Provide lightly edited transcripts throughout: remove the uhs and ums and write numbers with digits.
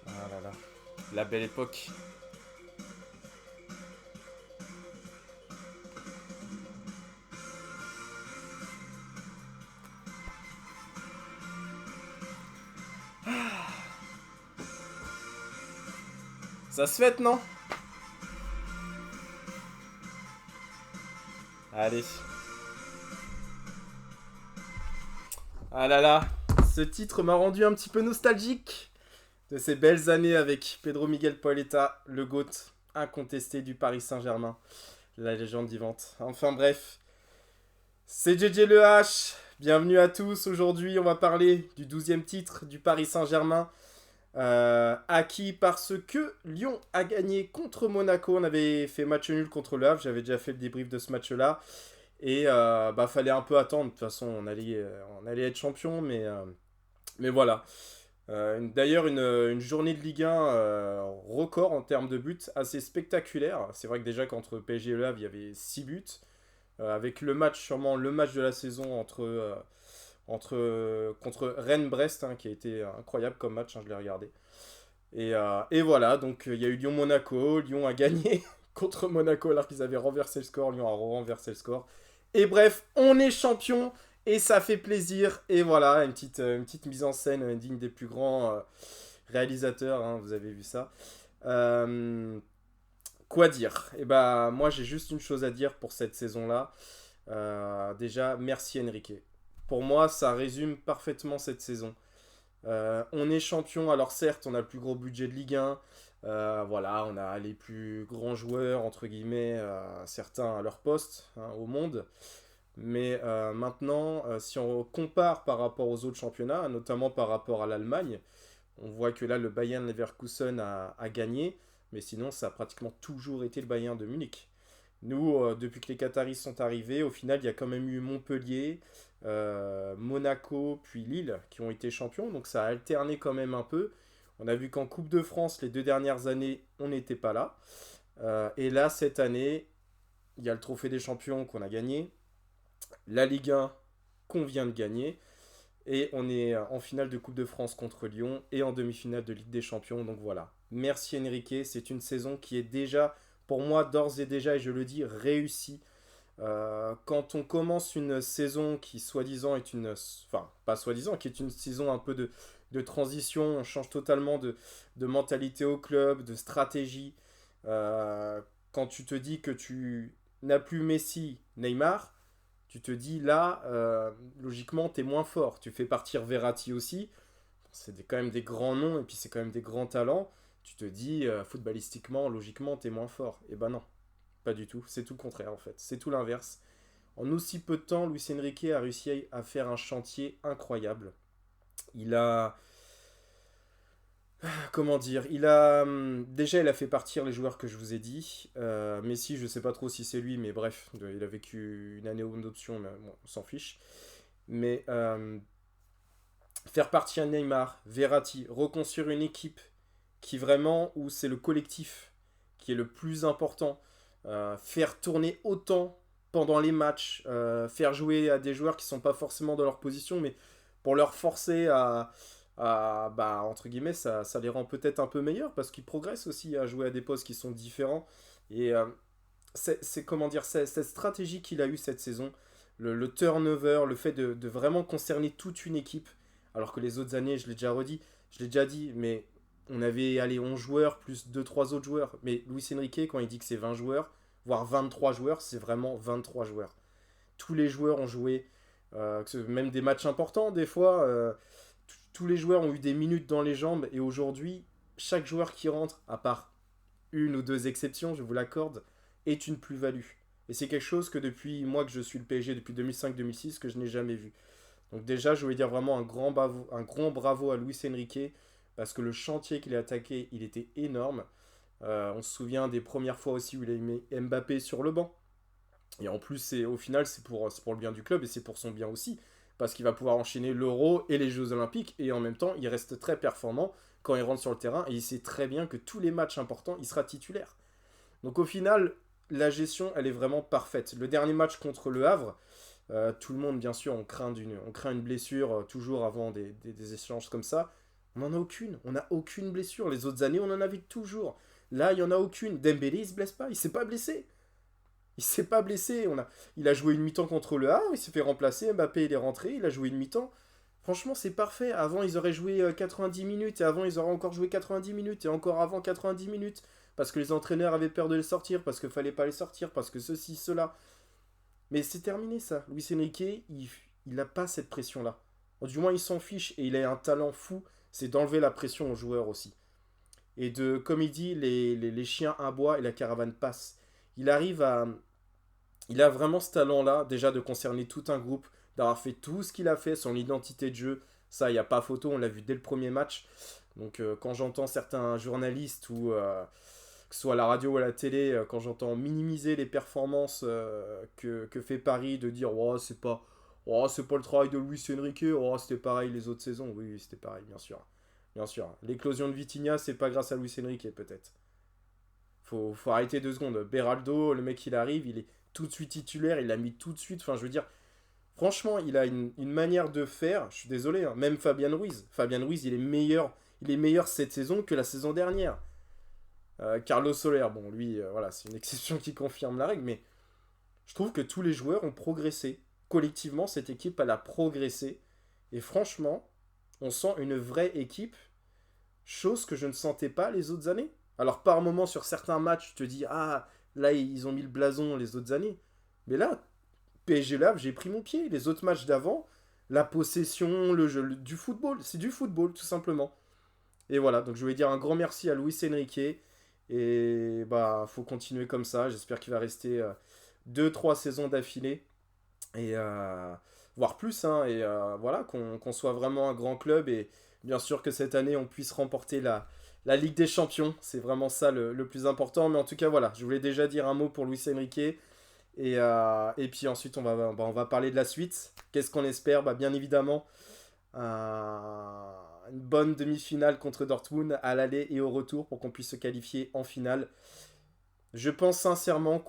Ah là là, la belle époque. Ça se fête, non? Allez. Ah là là, ce titre m'a rendu un petit peu nostalgique de ces belles années avec Pedro Miguel Paoletta, le GOAT incontesté du Paris Saint-Germain, la légende vivante. Enfin bref, c'est JJ Le H. Bienvenue à tous. Aujourd'hui, on va parler du 12e titre du Paris Saint-Germain, acquis parce que Lyon a gagné contre Monaco. On avait fait match nul contre le Havre. J'avais déjà fait le débrief de ce match-là. Et fallait un peu attendre. De toute façon, on allait être champion, mais voilà. D'ailleurs, une journée de Ligue 1 record en termes de buts, assez spectaculaire. C'est vrai que déjà qu'entre PSG et Le Havre, il y avait 6 buts. Avec le match, sûrement le match de la saison contre Rennes-Brest, hein, qui a été incroyable comme match, hein, je l'ai regardé. Et voilà, donc il y a eu Lyon-Monaco. Lyon a gagné contre Monaco alors qu'ils avaient renversé le score. Lyon a renversé le score. Et bref, on est champion et ça fait plaisir. Et voilà, une petite mise en scène digne des plus grands réalisateurs, hein, vous avez vu ça. Euh, Quoi dire? Et bah, moi j'ai juste une chose à dire pour cette saison-là. Déjà, merci Enrique. Pour moi, ça résume parfaitement cette saison. On est champion, alors certes, on a le plus gros budget de Ligue 1. Voilà, on a les plus grands joueurs, entre guillemets, certains à leur poste, hein, au monde. Mais maintenant, si on compare par rapport aux autres championnats, notamment par rapport à l'Allemagne, on voit que là, le Bayern Leverkusen a gagné, mais sinon, ça a pratiquement toujours été le Bayern de Munich. Nous, depuis que les Qataris sont arrivés, au final, il y a quand même eu Montpellier, Monaco, puis Lille qui ont été champions. Donc ça a alterné quand même un peu. On a vu qu'en Coupe de France, les 2 dernières années, on n'était pas là. Et là, cette année, il y a le Trophée des Champions qu'on a gagné, la Ligue 1 qu'on vient de gagner, et on est en finale de Coupe de France contre Lyon et en demi-finale de Ligue des Champions. Donc voilà. Merci Enrique, c'est une saison qui est déjà, pour moi, d'ores et déjà, et je le dis, réussie. Quand on commence une saison qui soi-disant est une... Enfin, pas soi-disant, qui est une saison un peu de transition, on change totalement de mentalité au club, de stratégie. Euh, Quand tu te dis que tu n'as plus Messi, Neymar, tu te dis là, logiquement, t'es moins fort. Tu fais partir Verratti aussi. Quand même des grands noms et puis c'est quand même des grands talents. Tu te dis, footballistiquement, logiquement, t'es moins fort. Et ben non, pas du tout. C'est tout le contraire en fait. C'est tout l'inverse. En aussi peu de temps, Luis Enrique a réussi à faire un chantier incroyable. Il a, comment dire, déjà il a fait partir les joueurs que je vous ai dit. Messi, je sais pas trop si c'est lui, mais bref, il a vécu une année d'option, mais bon, on s'en fiche. Mais faire partir Neymar, Verratti, reconstruire une équipe qui vraiment, où c'est le collectif qui est le plus important, faire tourner autant pendant les matchs, faire jouer à des joueurs qui sont pas forcément dans leur position, mais pour leur forcer entre guillemets, ça les rend peut-être un peu meilleurs parce qu'ils progressent aussi à jouer à des postes qui sont différents. Et comment dire, cette stratégie qu'il a eue cette saison, le turnover, le fait de vraiment concerner toute une équipe, alors que les autres années, je l'ai déjà dit, mais on avait allez, 11 joueurs plus deux trois autres joueurs. Mais Luis Enrique, quand il dit que c'est 20 joueurs, voire 23 joueurs, c'est vraiment 23 joueurs. Tous les joueurs ont joué, même des matchs importants des fois. Tous les joueurs ont eu des minutes dans les jambes et aujourd'hui, chaque joueur qui rentre, à part une ou deux exceptions, je vous l'accorde, est une plus-value. Et c'est quelque chose que depuis moi que je suis le PSG depuis 2005-2006 que je n'ai jamais vu. Donc déjà, je voulais dire vraiment un grand bravo à Luis Enrique parce que le chantier qu'il a attaqué, il était énorme. On se souvient des premières fois aussi où il a mis Mbappé sur le banc. Et en plus, au final, c'est pour le bien du club et c'est pour son bien aussi. Parce qu'il va pouvoir enchaîner l'Euro et les Jeux Olympiques. Et en même temps, il reste très performant quand il rentre sur le terrain. Et il sait très bien que tous les matchs importants, il sera titulaire. Donc au final, la gestion, elle est vraiment parfaite. Le dernier match contre le Havre, tout le monde, bien sûr, on craint une blessure toujours avant des échanges comme ça. On n'en a aucune. On n'a aucune blessure. Les autres années, on en avait toujours. Là, il n'y en a aucune. Dembélé, il se blesse pas. Il s'est pas blessé. Il s'est pas blessé. Il a joué une mi-temps contre le Havre. Il s'est fait remplacer. Mbappé, il est rentré. Il a joué une mi-temps. Franchement, c'est parfait. Avant, ils auraient joué 90 minutes. Et avant, ils auraient encore joué 90 minutes. Et encore avant 90 minutes. Parce que les entraîneurs avaient peur de les sortir. Parce qu'il fallait pas les sortir. Parce que ceci, cela. Mais c'est terminé ça. Luis Enrique, il a pas cette pression-là. Du moins, il s'en fiche et il a un talent fou. C'est d'enlever la pression aux joueurs aussi. Et de, comme il dit, les chiens aboient et la caravane passe. Il arrive à. Il a vraiment ce talent-là, déjà de concerner tout un groupe, d'avoir fait tout ce qu'il a fait, son identité de jeu. Ça, il n'y a pas photo, on l'a vu dès le premier match. Donc, quand j'entends certains journalistes ou que ce soit à la radio ou à la télé, quand j'entends minimiser les performances que fait Paris, de dire oh, c'est pas le travail de Luis Enrique, oh, c'était pareil les autres saisons. Oui, oui, c'était pareil, bien sûr. Bien sûr. L'éclosion de Vitinha, c'est pas grâce à Luis Enrique, peut-être. Faut arrêter 2 secondes. Beraldo, le mec, il arrive, il est tout de suite titulaire, il l'a mis tout de suite. Enfin, je veux dire, franchement, il a une manière de faire. Je suis désolé, hein, même Fabian Ruiz. Fabian Ruiz, il est meilleur cette saison que la saison dernière. Carlos Soler, bon, lui, voilà, c'est une exception qui confirme la règle, mais je trouve que tous les joueurs ont progressé. Collectivement, cette équipe, elle a progressé. Et franchement, on sent une vraie équipe, chose que je ne sentais pas les autres années. Alors, par moment, sur certains matchs, tu te dis, ah, là, ils ont mis le blason les autres années. Mais là, PSG là, j'ai pris mon pied. Les autres matchs d'avant, la possession, le jeu, du football, c'est du football, tout simplement. Et voilà, donc je voulais dire un grand merci à Luis Enrique. Et bah, faut continuer comme ça. J'espère qu'il va rester 2-3 saisons d'affilée. Et voire plus, hein. Et voilà, qu'on soit vraiment un grand club. Et bien sûr que cette année, on puisse remporter la Ligue des Champions. C'est vraiment ça le plus important. Mais en tout cas, voilà, je voulais déjà dire un mot pour Luis Enrique. Et puis ensuite, on va parler de la suite. Qu'est-ce qu'on espère? Bah, bien évidemment, une bonne demi-finale contre Dortmund à l'aller et au retour pour qu'on puisse se qualifier en finale. Je pense sincèrement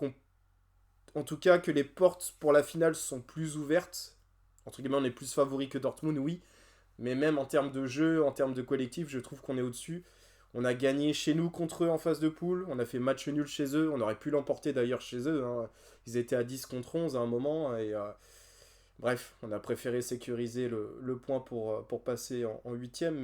en tout cas que les portes pour la finale sont plus ouvertes. Entre guillemets, on est plus favori que Dortmund, oui. Mais même en termes de jeu, en termes de collectif, je trouve qu'on est au-dessus. On a gagné chez nous contre eux en phase de poule. On a fait match nul chez eux. On aurait pu l'emporter d'ailleurs chez eux, hein. Ils étaient à 10 contre 11 à un moment. Et bref, on a préféré sécuriser le point pour passer en huitième.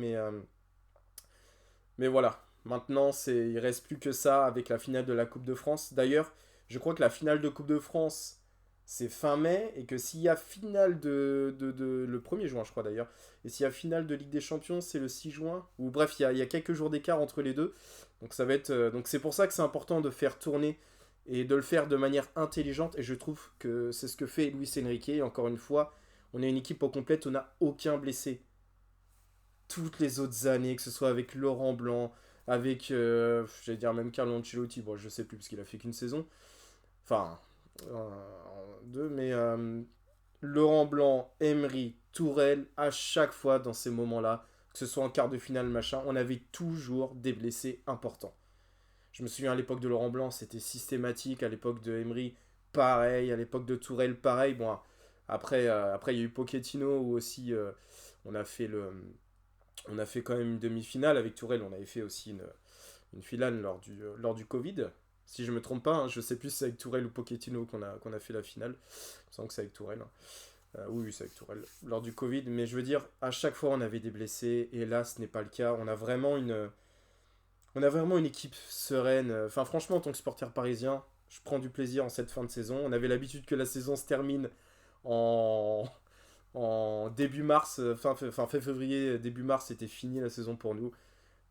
Mais voilà. Maintenant, il reste plus que ça avec la finale de la Coupe de France. D'ailleurs, je crois que la finale de Coupe de France, c'est fin mai. Et que s'il y a finale le 1er juin, je crois d'ailleurs. Et s'il y a finale de Ligue des Champions, c'est le 6 juin. Ou bref, il y a quelques jours d'écart entre les deux. Donc ça va être. Donc c'est pour ça que c'est important de faire tourner et de le faire de manière intelligente. Et je trouve que c'est ce que fait Luis Enrique. Et encore une fois, on est une équipe au complète, on n'a aucun blessé. Toutes les autres années, que ce soit avec Laurent Blanc, avec, j'allais dire même Carlo Ancelotti, bon, je sais plus parce qu'il a fait qu'une saison. Enfin, deux, mais Laurent Blanc, Emery, Tourelle, à chaque fois dans ces moments-là, que ce soit en quart de finale, machin, on avait toujours des blessés importants. Je me souviens à l'époque de Laurent Blanc, c'était systématique. À l'époque de Emery, pareil. À l'époque de Tourelle, pareil. Bon, après il y a eu Pochettino où aussi on a fait on a fait quand même une demi-finale avec Tourelle. On avait fait aussi une finale lors du Covid. Si je me trompe pas, hein, je sais plus si c'est avec Tourelle ou Pochettino qu'on a fait la finale. Je sens que c'est avec Tourelle, hein. Oui, oui, c'est avec Tourelle. Lors du Covid. Mais je veux dire, à chaque fois on avait des blessés. Et là, ce n'est pas le cas. On a vraiment une équipe sereine. Enfin, franchement, en tant que supporter parisien, je prends du plaisir en cette fin de saison. On avait l'habitude que la saison se termine en, en début mars, fin février, début mars, c'était fini la saison pour nous.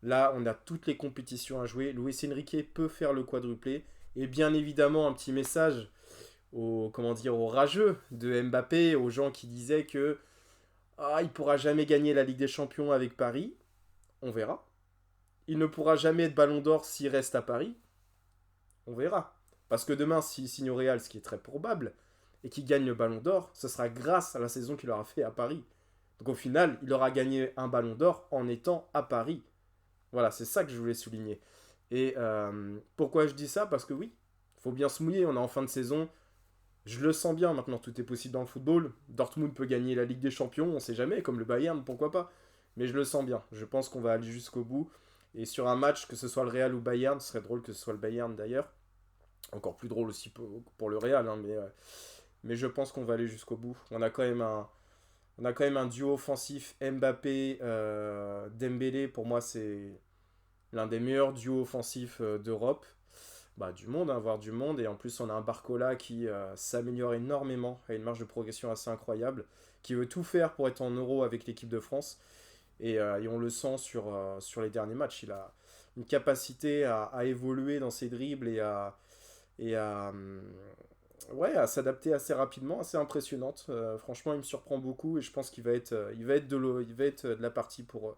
Là, on a toutes les compétitions à jouer. Luis Enrique peut faire le quadruplé. Et bien évidemment, un petit message aux rageux de Mbappé, aux gens qui disaient que il pourra jamais gagner la Ligue des Champions avec Paris. On verra. Il ne pourra jamais être Ballon d'Or s'il reste à Paris. On verra. Parce que demain, s'il signe au Real, ce qui est très probable, et qu'il gagne le Ballon d'Or, ce sera grâce à la saison qu'il aura fait à Paris. Donc au final, il aura gagné un Ballon d'Or en étant à Paris. Voilà, c'est ça que je voulais souligner. Et pourquoi je dis ça? Parce que oui, faut bien se mouiller, on est en fin de saison. Je le sens bien maintenant, tout est possible dans le football. Dortmund peut gagner la Ligue des Champions, on sait jamais, comme le Bayern, pourquoi pas. Mais je le sens bien, je pense qu'on va aller jusqu'au bout. Et sur un match, que ce soit le Real ou Bayern, ce serait drôle que ce soit le Bayern d'ailleurs. Encore plus drôle aussi pour le Real, hein, mais je pense qu'on va aller jusqu'au bout. On a quand même un duo offensif Mbappé, Dembélé. Pour moi, c'est l'un des meilleurs duos offensifs d'Europe. Bah, du monde, hein, voire du monde. Et en plus, on a un Barcola qui s'améliore énormément, a une marge de progression assez incroyable, qui veut tout faire pour être en Euro avec l'équipe de France. Et on le sent sur les derniers matchs. Il a une capacité à évoluer dans ses dribbles et ouais, à s'adapter assez rapidement, assez impressionnante. Franchement, il me surprend beaucoup et je pense qu'il va être de la partie pour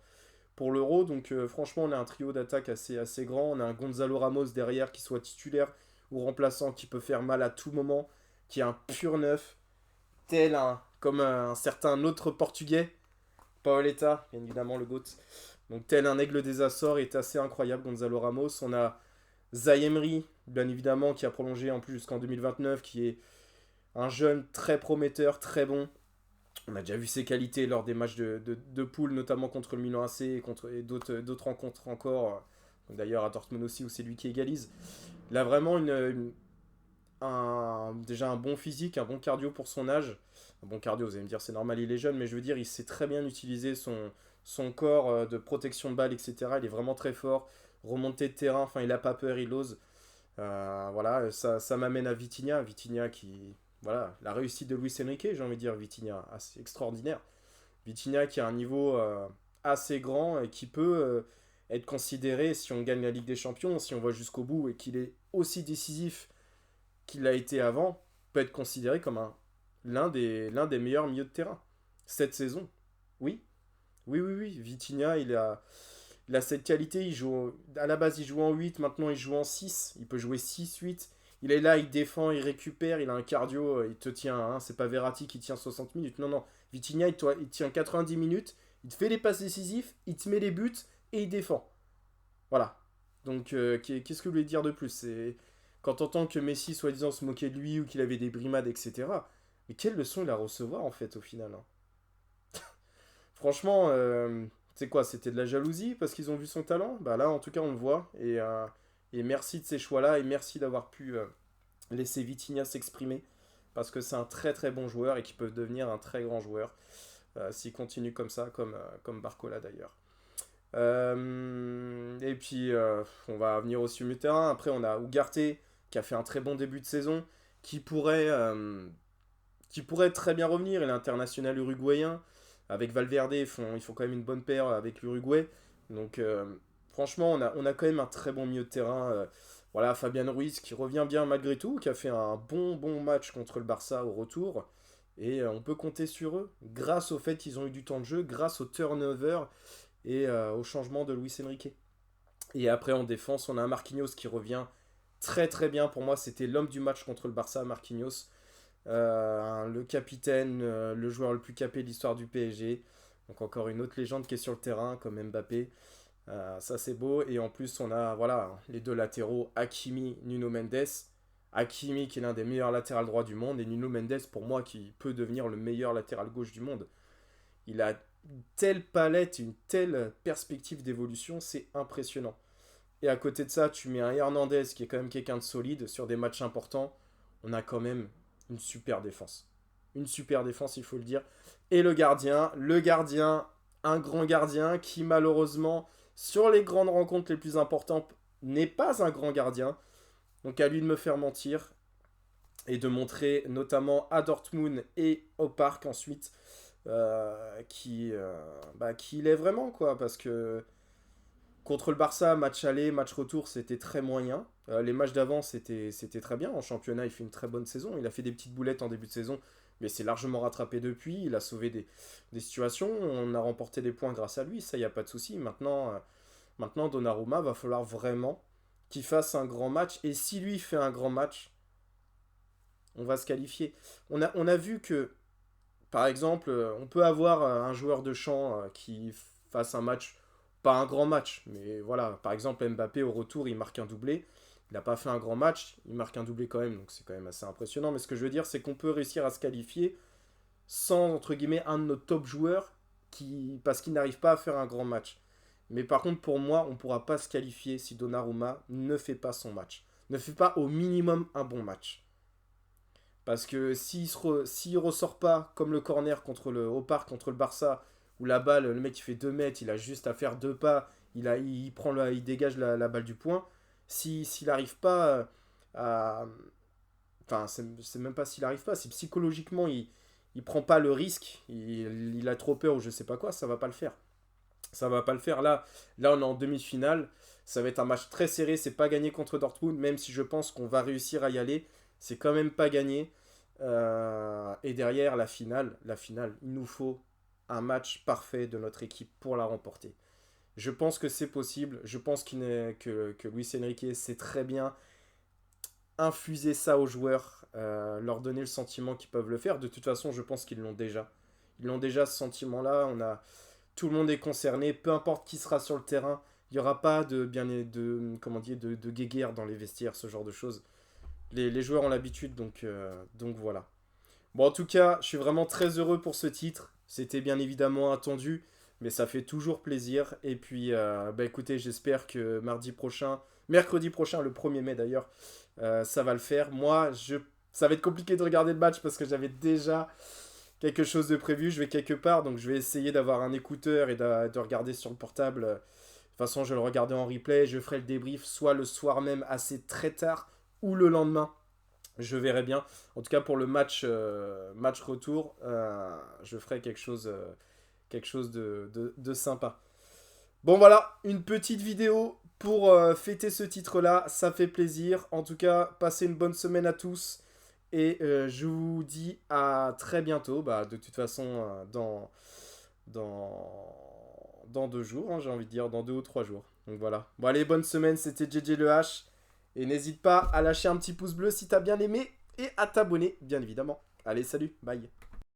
l'Euro. Donc franchement, on a un trio d'attaque assez grand. On a un Gonzalo Ramos derrière qui soit titulaire ou remplaçant, qui peut faire mal à tout moment, qui est un pur neuf, comme un certain autre Portugais, Paoletta, bien évidemment le GOAT. Donc tel un aigle des Açores, est assez incroyable Gonzalo Ramos. On a Zaï-Emery, bien évidemment, qui a prolongé en plus jusqu'en 2029, qui est un jeune très prometteur, très bon. On a déjà vu ses qualités lors des matchs de poule, notamment contre le Milan AC et d'autres rencontres encore. D'ailleurs à Dortmund aussi, où c'est lui qui égalise. Il a vraiment déjà un bon physique, un bon cardio pour son âge. Un bon cardio, vous allez me dire, c'est normal, il est jeune, mais je veux dire, il sait très bien utiliser son corps de protection de balle, etc. Il est vraiment très fort. Remontée de terrain, enfin, il a pas peur, il ose. Voilà, ça m'amène à Vitinha. Vitinha qui. Voilà, la réussite de Luis Enrique, j'ai envie de dire, Vitinha, assez extraordinaire. Vitinha qui a un niveau assez grand et qui peut être considéré, si on gagne la Ligue des Champions, si on va jusqu'au bout et qu'il est aussi décisif qu'il l'a été avant, peut être considéré comme l'un des meilleurs milieux de terrain. Cette saison, oui. Oui. Vitinha, il a cette qualité. À la base, il joue en 8, maintenant il joue en 6. Il peut jouer 6-8. Il est là, il défend, il récupère, il a un cardio, il te tient. Hein, c'est pas Verratti qui tient 60 minutes. Non, non. Vitinha, il tient 90 minutes. Il te fait les passes décisives, il te met les buts et il défend. Voilà. Donc, qu'est-ce que vous voulez dire de plus? C'est quand t'entends que Messi, soi-disant, se moquait de lui ou qu'il avait des brimades, etc. Mais quelle leçon il a à recevoir, en fait, au final, hein. Franchement, c'est quoi? C'était de la jalousie parce qu'ils ont vu son talent? Bah là, en tout cas, on le voit. Et merci de ces choix-là et merci d'avoir pu laisser Vitinha s'exprimer parce que c'est un très très bon joueur et qui peut devenir un très grand joueur s'il continue comme ça, comme Barcola d'ailleurs. Et puis, on va venir au milieu de terrain. Après, on a Ugarte qui a fait un très bon début de saison, qui pourrait, euh, qui pourrait très bien revenir. Il est international uruguayen. Avec Valverde, ils font quand même une bonne paire avec l'Uruguay. Donc, franchement, on a quand même un très bon milieu de terrain. Voilà, Fabian Ruiz qui revient bien malgré tout, qui a fait un bon match contre le Barça au retour. Et on peut compter sur eux, grâce au fait qu'ils ont eu du temps de jeu, grâce au turnover et au changement de Luis Enrique. Et après, en défense, on a un Marquinhos qui revient très très bien. Pour moi, c'était l'homme du match contre le Barça, Marquinhos. Le capitaine, le joueur le plus capé de l'histoire du PSG. Donc encore une autre légende qui est sur le terrain, comme Mbappé. Ça c'est beau. Et en plus, on a voilà, les deux latéraux, Hakimi, Nuno Mendes. Hakimi qui est l'un des meilleurs latérales droits du monde. Et Nuno Mendes, pour moi, qui peut devenir le meilleur latéral gauche du monde. Il a une telle palette, une telle perspective d'évolution, c'est impressionnant. Et à côté de ça, tu mets un Hernandez qui est quand même quelqu'un de solide sur des matchs importants. On a quand même une super défense. Une super défense, il faut le dire. Et le gardien, un grand gardien qui malheureusement, sur les grandes rencontres les plus importantes, n'est pas un grand gardien. Donc à lui de me faire mentir et de montrer notamment à Dortmund et au parc ensuite qui il est vraiment quoi. Parce que contre le Barça, match aller, match retour, c'était très moyen. Les matchs d'avant, c'était très bien. En championnat, il fait une très bonne saison. Il a fait des petites boulettes en début de saison, mais c'est largement rattrapé depuis. Il a sauvé des situations. On a remporté des points grâce à lui. Ça, il n'y a pas de souci. Maintenant, Donnarumma, va falloir vraiment qu'il fasse un grand match. Et si lui fait un grand match, on va se qualifier. On a vu que, par exemple, on peut avoir un joueur de champ qui fasse un match, pas un grand match, mais voilà, par exemple Mbappé au retour il marque un doublé. Il n'a pas fait un grand match, il marque un doublé quand même, donc c'est quand même assez impressionnant. Mais ce que je veux dire, c'est qu'on peut réussir à se qualifier sans, entre guillemets, un de nos top joueurs parce qu'il n'arrive pas à faire un grand match. Mais par contre, pour moi, on ne pourra pas se qualifier si Donnarumma ne fait pas son match. Ne fait pas au minimum un bon match. Parce que s'il ressort pas comme le corner au parc contre le Barça, où la balle, le mec il fait 2 mètres, il a juste à faire 2 pas, il dégage la balle du point. S'il n'arrive pas à. Enfin, c'est même pas s'il n'arrive pas, si psychologiquement il prend pas le risque, il a trop peur ou je sais pas quoi, ça va pas le faire. Ça va pas le faire. Là on est en demi-finale. Ça va être un match très serré. C'est pas gagné contre Dortmund, même si je pense qu'on va réussir à y aller. C'est quand même pas gagné. Et derrière, il nous faut un match parfait de notre équipe pour la remporter. Je pense que c'est possible. Je pense que Luis Enrique sait très bien infuser ça aux joueurs, leur donner le sentiment qu'ils peuvent le faire. De toute façon, je pense qu'ils l'ont déjà. Ils l'ont déjà ce sentiment-là. Tout le monde est concerné, peu importe qui sera sur le terrain. Il n'y aura pas de guéguerre dans les vestiaires, ce genre de choses. Les joueurs ont l'habitude, donc voilà. Bon, en tout cas, je suis vraiment très heureux pour ce titre. C'était bien évidemment attendu, mais ça fait toujours plaisir. Et puis, écoutez, j'espère que mercredi prochain, le 1er mai d'ailleurs, ça va le faire. Ça va être compliqué de regarder le match parce que j'avais déjà quelque chose de prévu. Je vais quelque part, donc je vais essayer d'avoir un écouteur et de regarder sur le portable. De toute façon, je vais le regarder en replay. Je ferai le débrief soit le soir même assez très tard ou le lendemain. Je verrai bien. En tout cas, pour le match retour, je ferai quelque chose de sympa. Bon, voilà, une petite vidéo pour fêter ce titre-là. Ça fait plaisir. En tout cas, passez une bonne semaine à tous. Et je vous dis à très bientôt. De toute façon, dans 2 jours, hein, j'ai envie de dire, dans 2 ou 3 jours. Donc voilà. Bon, allez, bonne semaine. C'était JJ Le H. Et n'hésite pas à lâcher un petit pouce bleu si t'as bien aimé et à t'abonner, bien évidemment. Allez, salut, bye.